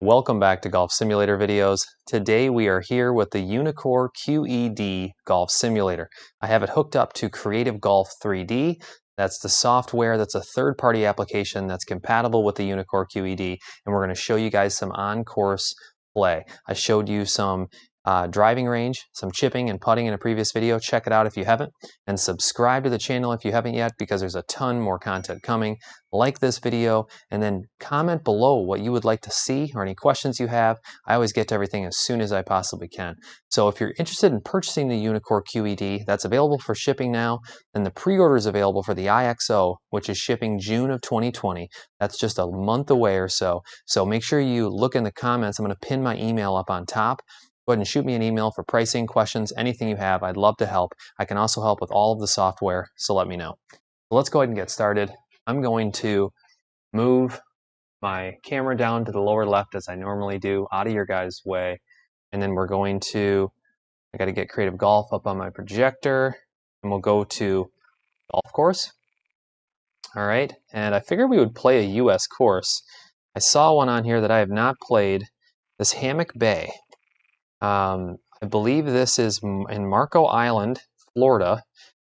Welcome back to Golf Simulator videos. Today we are here with the Uneekor QED Golf Simulator. I have it hooked up to Creative Golf 3D. That's the software that's a third-party application that's compatible with the Uneekor QED, and we're going to show you guys some on-course play. I showed you some driving range, some chipping and putting in a previous video. Check it out if you haven't, and subscribe to the channel if you haven't yet, because there's a ton more content coming. Like this video, and then comment below what you would like to see or any questions you have. I always get to everything as soon as I possibly can. So if you're interested in purchasing the Uneekor QED, that's available for shipping now, and the pre-order is available for the IXO, which is shipping June of 2020. That's just a month away or so. So make sure you look in the comments. I'm going to pin my email up on top. Go ahead and shoot me an email for pricing, questions, anything you have. I'd love to help. I can also help with all of the software, so let me know. So let's go ahead and get started. I'm going to move my camera down to the lower left as I normally do, out of your guys' way. And then we're going to, I got to get Creative Golf up on my projector, and we'll go to golf course. All right, and I figured we would play a US course. I saw one on here that I have not played, this Hammock Bay. I believe this is in Marco Island, Florida,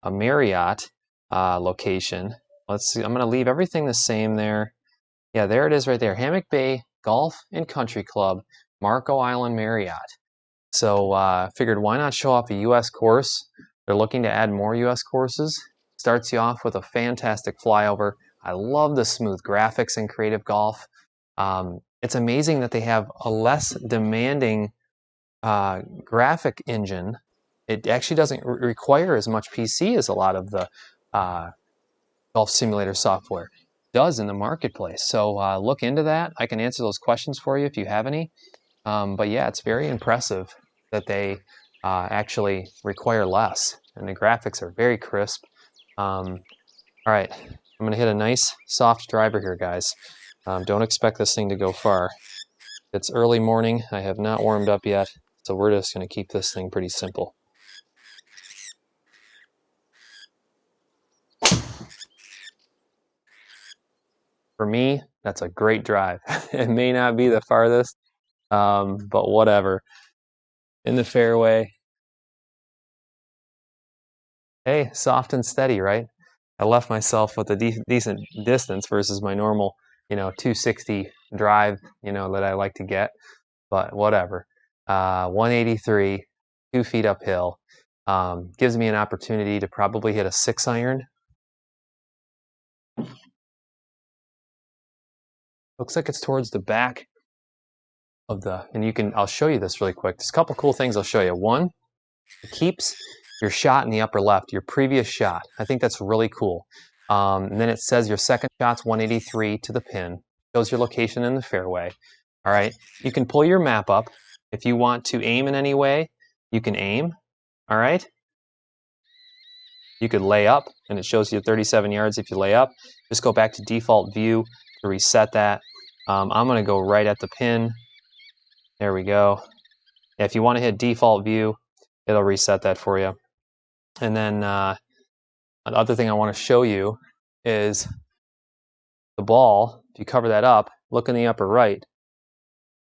a Marriott location. Let's see, I'm going to leave everything the same there. Yeah, there it is right there. Hammock Bay Golf and Country Club, Marco Island Marriott. So figured why not show off a US course. They're looking to add more US courses. Starts you off with a fantastic flyover. I love the smooth graphics in Creative Golf. It's amazing that they have a less demanding graphic engine. It actually doesn't require as much PC as a lot of the golf simulator software does in the marketplace. So look into that. I can answer those questions for you if you have any. But yeah, it's very impressive that they actually require less, and the graphics are very crisp. All right, I'm going to hit a nice soft driver here, guys. Don't expect this thing to go far. It's early morning. I have not warmed up yet, so we're just going to keep this thing pretty simple. For me, that's a great drive. It may not be the farthest, but whatever. In the fairway. Hey, soft and steady, right? I left myself with a decent distance versus my normal, 260 drive, that I like to get. But whatever. 183, 2 feet uphill. Gives me an opportunity to probably hit a 6-iron. Looks like it's towards the back of the, and I'll show you this really quick. There's a couple cool things I'll show you. One, it keeps your shot in the upper left, your previous shot. I think that's really cool. And then it says your second shot's 183 to the pin. Shows your location in the fairway. All right. You can pull your map up. If you want to aim in any way, you can aim. All right. You could lay up, and it shows you 37 yards if you lay up. Just go back to default view to reset that. I'm going to go right at the pin. There we go. If you want to hit default view, it'll reset that for you. And then the other thing I want to show you is the ball. If you cover that up, look in the upper right.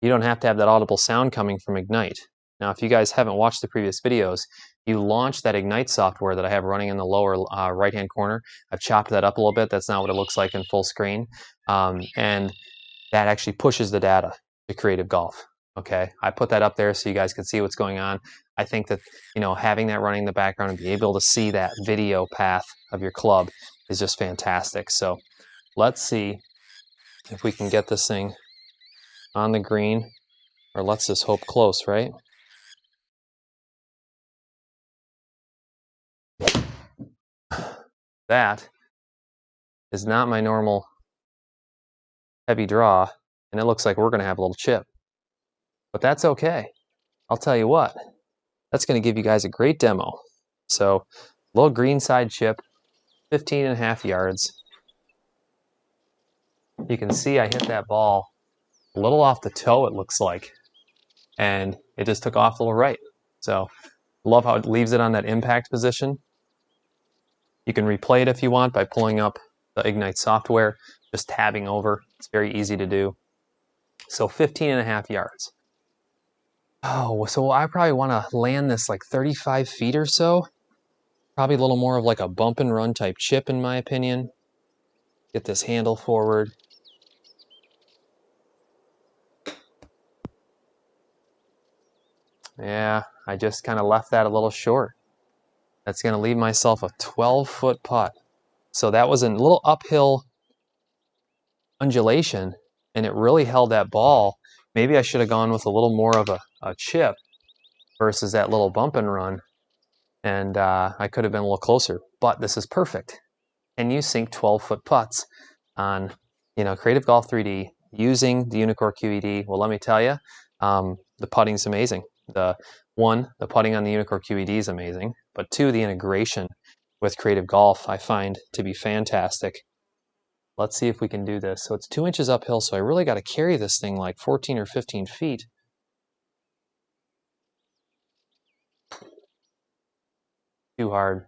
You don't have to have that audible sound coming from Ignite. Now, if you guys haven't watched the previous videos, you launch that Ignite software that I have running in the lower right-hand corner. I've chopped that up a little bit. That's not what it looks like in full screen. And that actually pushes the data to Creative Golf. Okay, I put that up there so you guys can see what's going on. I think that, having that running in the background and be able to see that video path of your club is just fantastic. So let's see if we can get this thing on the green, or let's just hope close, right? That is not my normal heavy draw, and it looks like we're going to have a little chip. But that's okay. I'll tell you what, that's going to give you guys a great demo. So, little green side chip, 15.5 yards. You can see I hit that ball a little off the toe, it looks like, and it just took off a little right. So, love how it leaves it on that impact position. You can replay it if you want by pulling up the Ignite software, just tabbing over. It's very easy to do. So 15.5 yards. Oh, so I probably want to land this like 35 feet or so. Probably a little more of like a bump and run type chip in my opinion. Get this handle forward. Yeah, I just kind of left that a little short. That's going to leave myself a 12-foot putt. So that was a little uphill undulation, and it really held that ball. Maybe I should have gone with a little more of a chip versus that little bump and run, and I could have been a little closer. But this is perfect. And you sink 12-foot putts on, Creative Golf 3D using the Uneekor QED. Well, let me tell you, the putting's amazing. The putting on the Uneekor QED is amazing, but two, the integration with Creative Golf I find to be fantastic. Let's see if we can do this. So it's 2 inches uphill, so I really got to carry this thing like 14 or 15 feet. Too hard.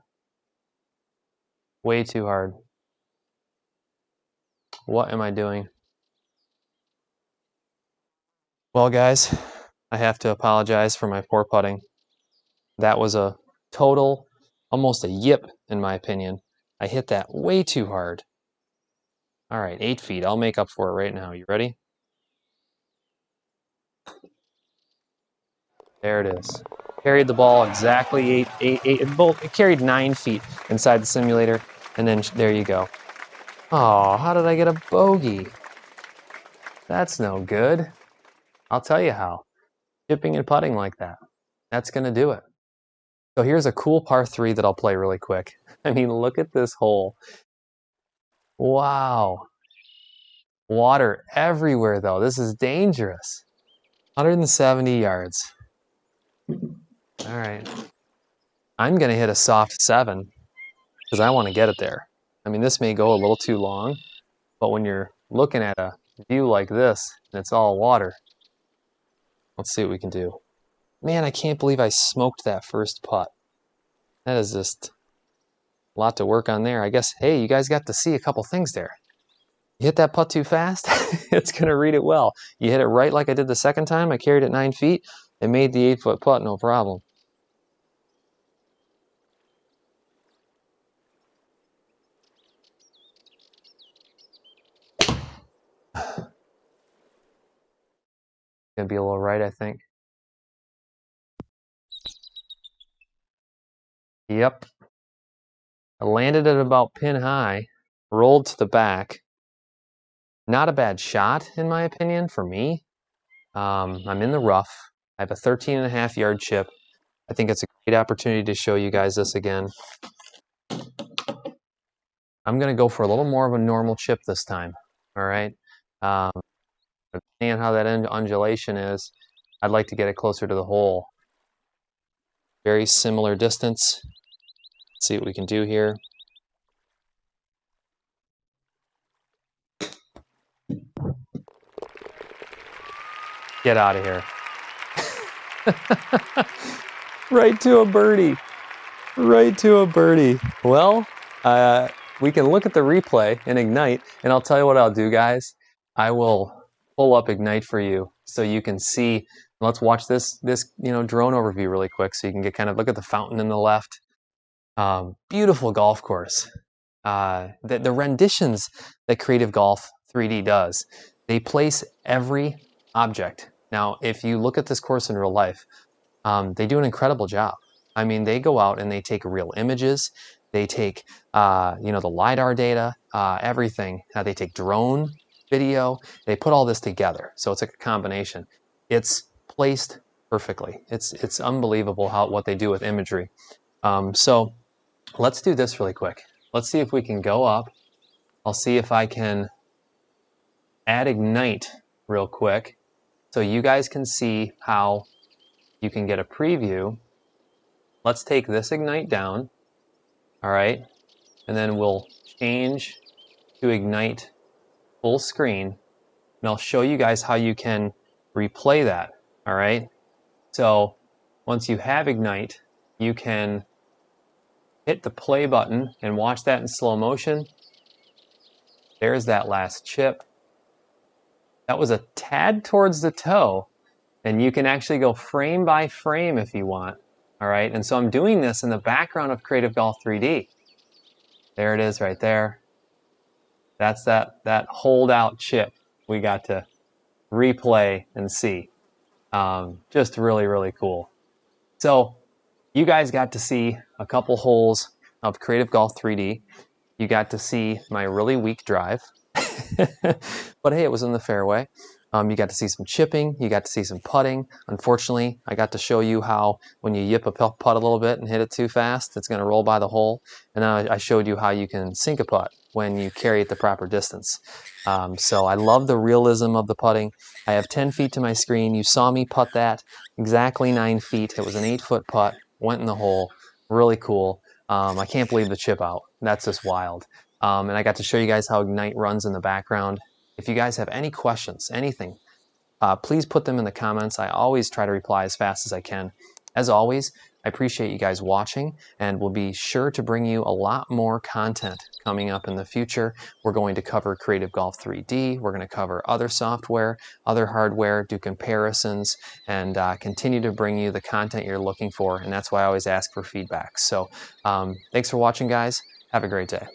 Way too hard. What am I doing? Well, guys, I have to apologize for my poor putting. That was a total, almost a yip, in my opinion. I hit that way too hard. All right, 8 feet. I'll make up for it right now. You ready? There it is. Carried the ball exactly it carried 9 feet inside the simulator, and then there you go. Oh, how did I get a bogey? That's no good. I'll tell you how. Chipping and putting like that. That's going to do it. So here's a cool par 3 that I'll play really quick. I mean, look at this hole. Wow. Water everywhere, though. This is dangerous. 170 yards. All right. I'm going to hit a soft 7 because I want to get it there. I mean, this may go a little too long, but when you're looking at a view like this and it's all water, let's see what we can do. Man, I can't believe I smoked that first putt. That is just a lot to work on there. I guess, hey, you guys got to see a couple things there. You hit that putt too fast, it's going to read it well. You hit it right like I did the second time. I carried it 9 feet. It made the 8-foot putt, no problem. Gonna be a little right, I think. Yep. I landed at about pin high, rolled to the back. Not a bad shot, in my opinion, for me. I'm in the rough. I have a 13.5 yard chip. I think it's a great opportunity to show you guys this again. I'm going to go for a little more of a normal chip this time. All right. Depending on how that undulation is, I'd like to get it closer to the hole. Very similar distance. Let's see what we can do here. Get out of here. Right to a birdie. Right to a birdie. Well, we can look at the replay in Ignite, and I'll tell you what I'll do, guys. I will pull up Ignite for you so you can see. Let's watch this drone overview really quick so you can get kind of look at the fountain in the left. Beautiful golf course. The renditions that Creative Golf 3D does, they place every object. Now, if you look at this course in real life, they do an incredible job. I mean, they go out and they take real images. They take, the LiDAR data, everything. They take drone video. They put all this together. So it's like a combination. It's placed perfectly. It's unbelievable what they do with imagery. So let's do this really quick. Let's see if we can go up. I'll see if I can add Ignite real quick so you guys can see how you can get a preview. Let's take this Ignite down, all right? And then we'll change to Ignite full screen, and I'll show you guys how you can replay that, all right? So once you have Ignite, you can hit the play button and watch that in slow motion. There's that last chip. That was a tad towards the toe, and you can actually go frame by frame if you want. All right, and so I'm doing this in the background of Creative Golf 3D. There it is right there. That's that holdout chip we got to replay and see. Just really, really cool. So you guys got to see a couple holes of Creative Golf 3D. You got to see my really weak drive. But hey, it was in the fairway. You got to see some chipping. You got to see some putting. Unfortunately, I got to show you how when you yip a putt a little bit and hit it too fast, it's going to roll by the hole. And then I showed you how you can sink a putt when you carry it the proper distance. So I love the realism of the putting. I have 10 feet to my screen. You saw me putt that exactly 9 feet. It was an 8-foot putt. Went in the hole. Really cool. I can't believe the chip out. That's just wild. And I got to show you guys how Ignite runs in the background. If you guys have any questions, anything, please put them in the comments. I always try to reply as fast as I can. As always, I appreciate you guys watching, and we'll be sure to bring you a lot more content coming up in the future. We're going to cover Creative Golf 3D. We're going to cover other software, other hardware, do comparisons, and continue to bring you the content you're looking for. And that's why I always ask for feedback. So thanks for watching, guys. Have a great day.